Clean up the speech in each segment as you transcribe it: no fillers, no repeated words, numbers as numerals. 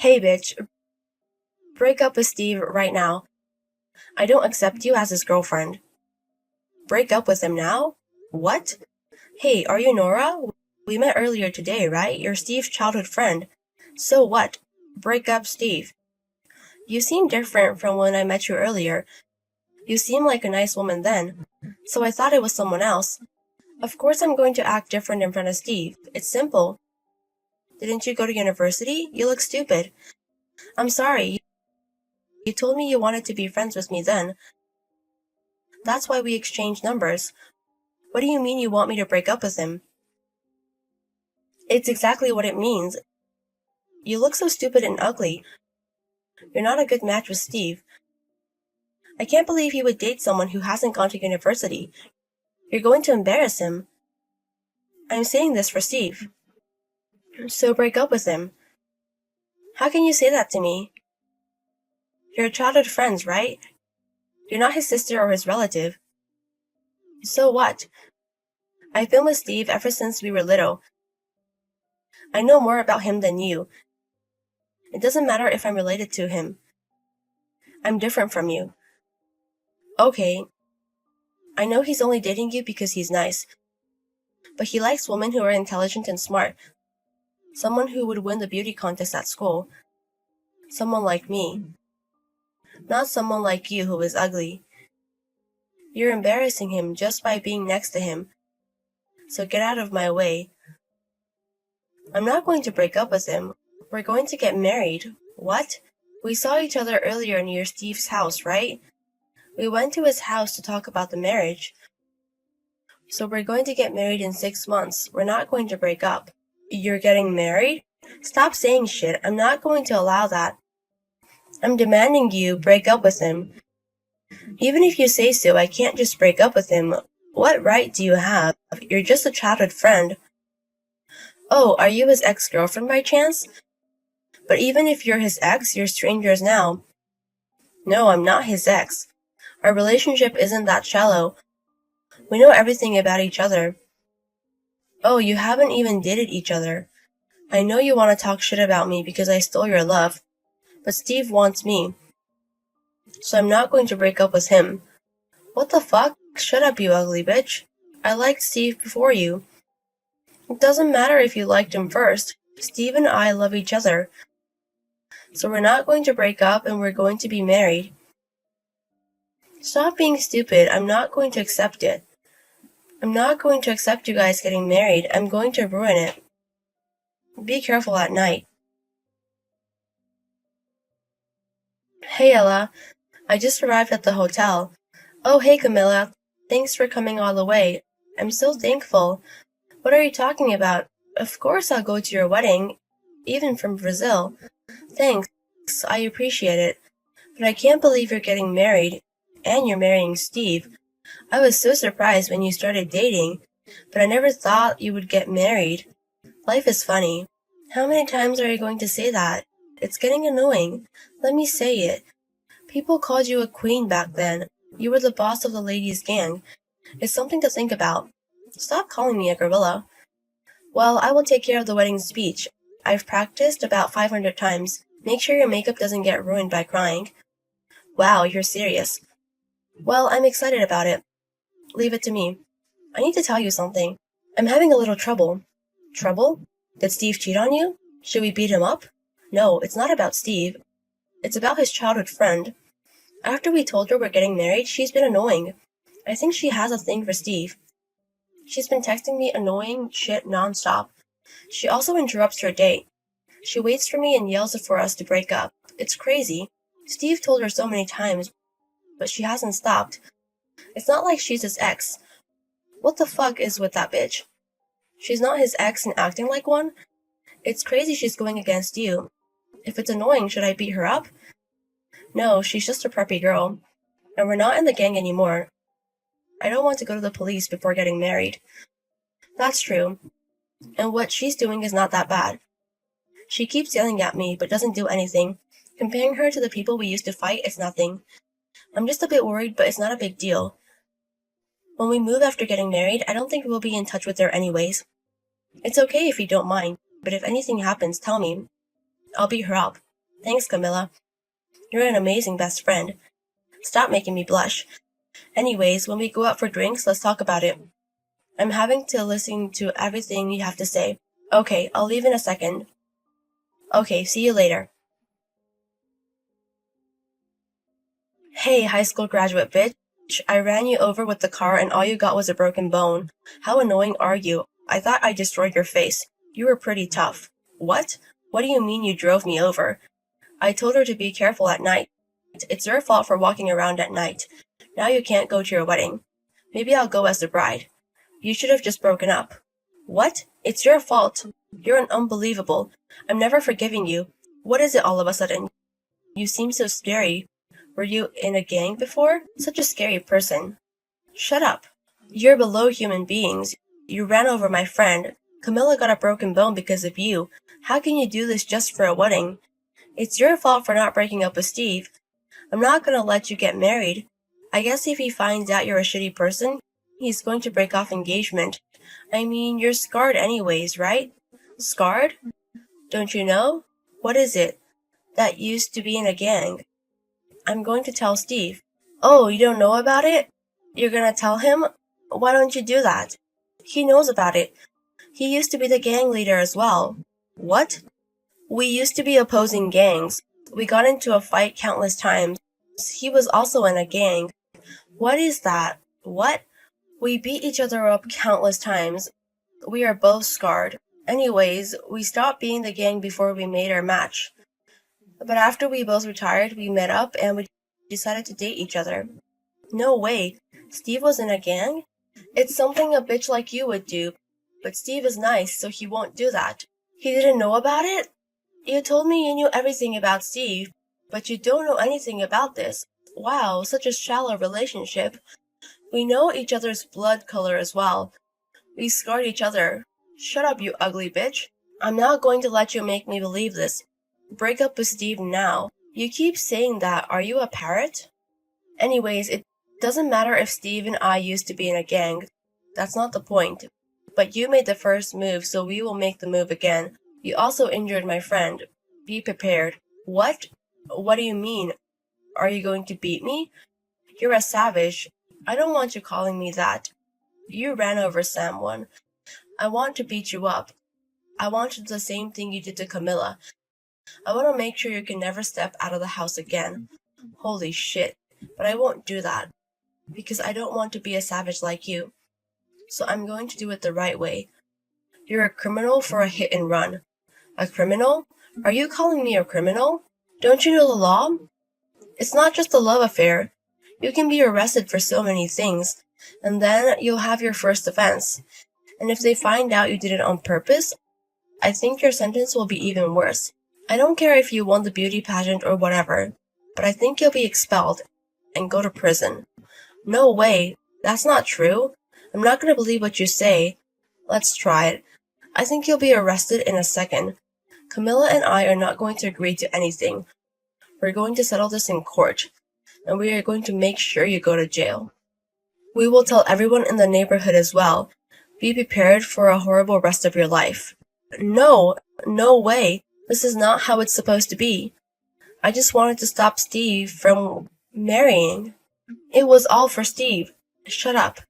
Hey bitch, break up with Steve right now. I don't accept you as his girlfriend. Break up with him now? What? Hey, are you Nora? We met earlier today, right? You're Steve's childhood friend. So what? Break up, Steve. You seem different from when I met you earlier. You seemed like a nice woman then, so I thought it was someone else. Of course I'm going to act different in front of Steve. It's simple. Didn't you go to university? You look stupid. I'm sorry. You told me you wanted to be friends with me then. That's why we exchanged numbers. What do you mean you want me to break up with him? It's exactly what it means. You look so stupid and ugly. You're not a good match with Steve. I can't believe he would date someone who hasn't gone to university. You're going to embarrass him. I'm saying this for Steve. So break up with him. How can you say that to me? You're childhood friends, right? You're not his sister or his relative. So what? I've been with Steve ever since we were little. I know more about him than you. It doesn't matter if I'm related to him. I'm different from you. Okay. I know he's only dating you because he's nice. But he likes women who are intelligent and smart. Someone who would win the beauty contest at school. Someone like me. Not someone like you who is ugly. You're embarrassing him just by being next to him. So get out of my way. I'm not going to break up with him. We're going to get married. What? We saw each other earlier near Steve's house, right? We went to his house to talk about the marriage. So we're going to get married in 6 months. We're not going to break up. You're getting married? Stop saying shit. I'm not going to allow that. I'm demanding you break up with him. Even if you say so, I can't just break up with him. What right do you have? You're just a childhood friend. Oh, are you his ex-girlfriend by chance? But even if you're his ex, you're strangers now. No, I'm not his ex. Our relationship isn't that shallow. We know everything about each other. Oh, you haven't even dated each other. I know you want to talk shit about me because I stole your love, but Steve wants me. So I'm not going to break up with him. What the fuck? Shut up, you ugly bitch. I liked Steve before you. It doesn't matter if you liked him first. Steve and I love each other. So we're not going to break up and we're going to be married. Stop being stupid. I'm not going to accept it. I'm not going to accept you guys getting married. I'm going to ruin it. Be careful at night. Hey Ella, I just arrived at the hotel. Oh hey Camilla, thanks for coming all the way. I'm so thankful. What are you talking about? Of course I'll go to your wedding, even from Brazil. Thanks, I appreciate it. But I can't believe you're getting married, and you're marrying Steve. I was so surprised when you started dating, but I never thought you would get married. Life is funny. How many times are you going to say that? It's getting annoying. Let me say it. People called you a queen back then. You were the boss of the ladies' gang. It's something to think about. Stop calling me a gorilla. Well, I will take care of the wedding speech. I've practiced about 500 times. Make sure your makeup doesn't get ruined by crying. Wow, you're serious. Well, I'm excited about it. Leave it to me. I need to tell you something. I'm having a little trouble. Trouble? Did Steve cheat on you? Should we beat him up? No, it's not about Steve. It's about his childhood friend. After we told her we're getting married, she's been annoying. I think she has a thing for Steve. She's been texting me annoying shit nonstop. She also interrupts her date. She waits for me and yells for us to break up. It's crazy. Steve told her so many times, but she hasn't stopped. It's not like she's his ex. What the fuck is with that bitch? She's not his ex and acting like one? It's crazy she's going against you. If it's annoying, should I beat her up? No, she's just a preppy girl. And we're not in the gang anymore. I don't want to go to the police before getting married. That's true. And what she's doing is not that bad. She keeps yelling at me, but doesn't do anything. Comparing her to the people we used to fight is nothing. I'm just a bit worried, but it's not a big deal. When we move after getting married, I don't think we'll be in touch with her anyways. It's okay if you don't mind, but if anything happens, tell me. I'll beat her up. Thanks, Camilla. You're an amazing best friend. Stop making me blush. Anyways, when we go out for drinks, let's talk about it. I'm having to listen to everything you have to say. Okay, I'll leave in a second. Okay, see you later. Hey, high school graduate bitch. I ran you over with the car and all you got was a broken bone. How annoying are you? I thought I destroyed your face. You were pretty tough. What? What do you mean you drove me over? I told her to be careful at night. It's your fault for walking around at night. Now you can't go to your wedding. Maybe I'll go as the bride. You should have just broken up. What? It's your fault. You're an unbelievable. I'm never forgiving you. What is it all of a sudden? You seem so scary. Were you in a gang before? Such a scary person. Shut up. You're below human beings. You ran over my friend. Camilla got a broken bone because of you. How can you do this just for a wedding? It's your fault for not breaking up with Steve. I'm not gonna let you get married. I guess if he finds out you're a shitty person, he's going to break off engagement. I mean, you're scarred anyways, right? Scarred? Don't you know? What is it? That used to be in a gang. I'm going to tell Steve. Oh, you don't know about it? You're gonna tell him? Why don't you do that? He knows about it. He used to be the gang leader as well. What? We used to be opposing gangs. We got into a fight countless times. He was also in a gang. What is that? What? We beat each other up countless times. We are both scarred. Anyways, we stopped being the gang before we made our match. But after we both retired, we met up and we decided to date each other. No way. Steve was in a gang? It's something a bitch like you would do. But Steve is nice, so he won't do that. He didn't know about it? You told me you knew everything about Steve, but you don't know anything about this. Wow, such a shallow relationship. We know each other's blood color as well. We scarred each other. Shut up, you ugly bitch. I'm not going to let you make me believe this. Break up with Steve now. You keep saying that. Are you a parrot? Anyways, it doesn't matter if Steve and I used to be in a gang. That's not the point. But you made the first move, so we will make the move again. You also injured my friend. Be prepared. What? What do you mean? Are you going to beat me? You're a savage. I don't want you calling me that. You ran over someone. I want to beat you up. I want the same thing you did to Camilla. I want to make sure you can never step out of the house again. Holy shit. But I won't do that. Because I don't want to be a savage like you. So I'm going to do it the right way. You're a criminal for a hit and run. A criminal? Are you calling me a criminal? Don't you know the law? It's not just a love affair. You can be arrested for so many things, and then you'll have your first offense. And if they find out you did it on purpose, I think your sentence will be even worse. I don't care if you won the beauty pageant or whatever, but I think you'll be expelled and go to prison. No way. That's not true. I'm not going to believe what you say. Let's try it. I think you'll be arrested in a second. Camilla and I are not going to agree to anything. We're going to settle this in court, and we are going to make sure you go to jail. We will tell everyone in the neighborhood as well. Be prepared for a horrible rest of your life. No way. This is not how it's supposed to be. I just wanted to stop Steve from marrying. It was all for Steve. Shut up.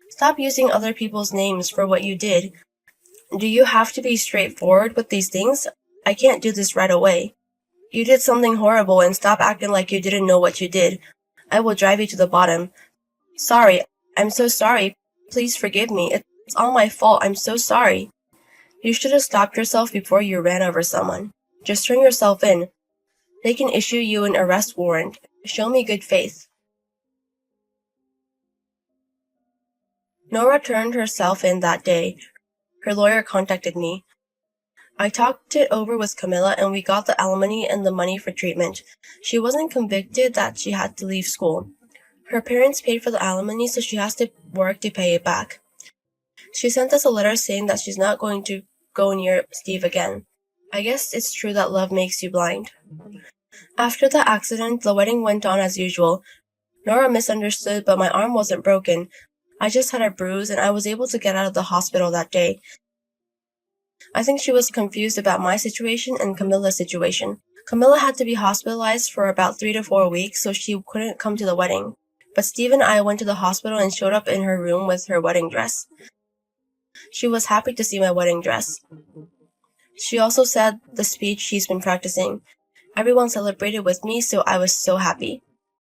Stop using other people's names for what you did. Do you have to be straightforward with these things? I can't do this right away. You did something horrible and stop acting like you didn't know what you did. I will drive you to the bottom. Sorry. I'm so sorry. Please forgive me. It's all my fault. I'm so sorry. You should have stopped yourself before you ran over someone. Just turn yourself in. They can issue you an arrest warrant. Show me good faith. Nora turned herself in that day. Her lawyer contacted me. I talked it over with Camilla and we got the alimony and the money for treatment. She wasn't convicted that she had to leave school. Her parents paid for the alimony, so she has to work to pay it back. She sent us a letter saying that she's not going to go near Steve again. I guess it's true that love makes you blind. After the accident, the wedding went on as usual. Nora misunderstood, but my arm wasn't broken. I just had a bruise and I was able to get out of the hospital that day. I think she was confused about my situation and Camilla's situation. Camilla had to be hospitalized for about 3 to 4 weeks, so she couldn't come to the wedding. But Steve and I went to the hospital and showed up in her room with her wedding dress. She was happy to see my wedding dress. She also said the speech she's been practicing. Everyone celebrated with me, so I was so happy.